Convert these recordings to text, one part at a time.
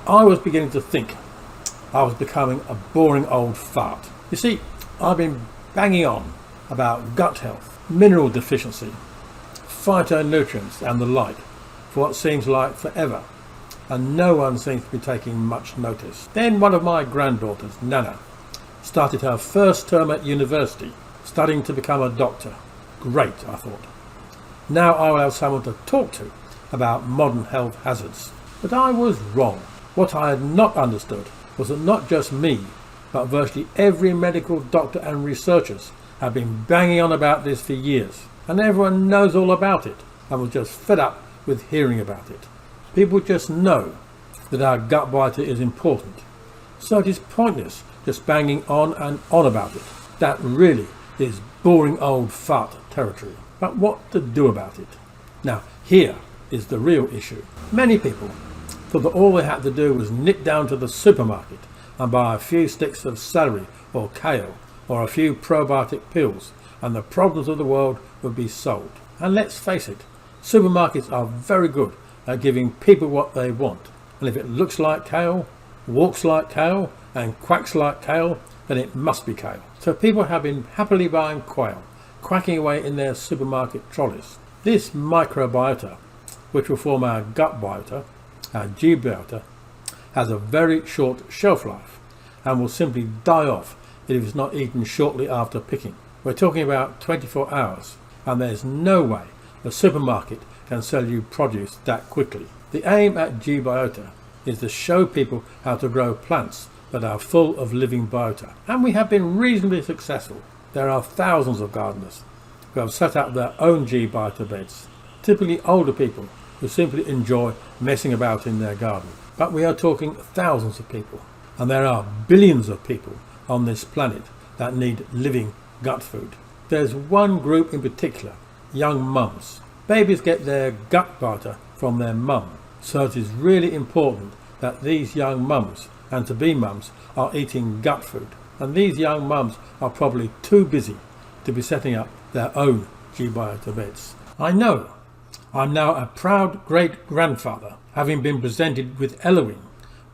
I was beginning to think I was becoming a boring old fart. You see, I've been banging on about gut health, mineral deficiency, phytonutrients and the like for what seems like forever, and no one seems to be taking much notice. Then one of my granddaughters, Nana, started her first term at university, studying to become a doctor. Great, I thought. Now I will have someone to talk to about modern health hazards. But I was wrong. What I had not understood was that not just me, but virtually every medical doctor and researchers have been banging on about this for years, and everyone knows all about it and was just fed up with hearing about it. People just know that our gut biota is important, so it is pointless just banging on and on about it. That really is boring old fart territory. But what to do about it? Now, here is the real issue. Many people thought that all they had to do was nip down to the supermarket and buy a few sticks of celery or kale or a few probiotic pills, and the problems of the world would be solved. And let's face it, supermarkets are very good at giving people what they want, and if it looks like kale, walks like kale and quacks like kale, then it must be kale. So people have been happily buying quail, quacking away in their supermarket trolleys. This microbiota, which will form our gut biota, our G biota, has a very short shelf life and will simply die off if it's not eaten shortly after picking. We're talking about 24 hours, and there's no way the supermarket can sell you produce that quickly. The aim at G biota is to show people how to grow plants that are full of living biota, and we have been reasonably successful. There are thousands of gardeners who have set up their own G biota beds, typically older people who simply enjoy messing about in their garden. But we are talking thousands of people, and there are billions of people on this planet that need living gut food. There's one group in particular, young mums. Babies get their gut biota from their mum, so it is really important that these young mums and to-be mums are eating gut food, and these young mums are probably too busy to be setting up their own G biota beds. I know I'm now a proud great-grandfather, having been presented with Elohim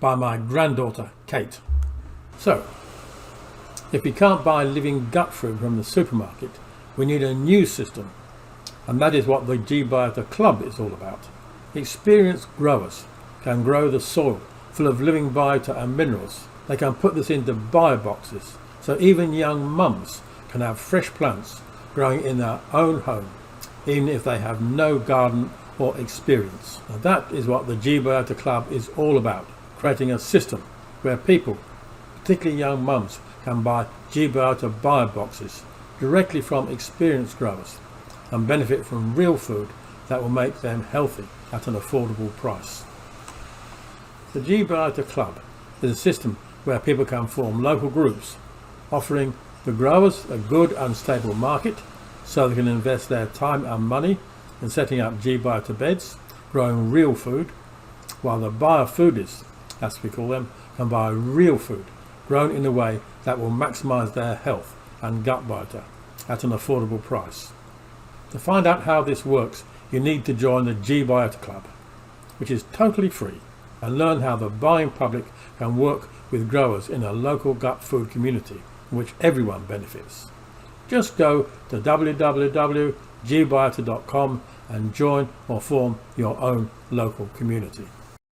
by my granddaughter Kate. So, if we can't buy living gut food from the supermarket, we need a new system, and that is what the G Biota Club is all about. Experienced growers can grow the soil full of living biota and minerals. They can put this into bio boxes, so even young mums can have fresh plants growing in their own home, even if they have no garden or experience. And that is what the G Biota Club is all about, creating a system where people, particularly young mums, can buy G Biota bio boxes directly from experienced growers and benefit from real food that will make them healthy at an affordable price. The G Biota Club is a system where people can form local groups, offering the growers a good and stable market so they can invest their time and money in setting up G Biota beds, growing real food, while the biofoodists, as we call them, can buy real food grown in a way that will maximise their health and gut biota at an affordable price. To find out how this works, you need to join the G Biota Club, which is totally free, and learn how the buying public can work with growers in a local gut food community in which everyone benefits. Just go to www.gbiota.com and join or form your own local community.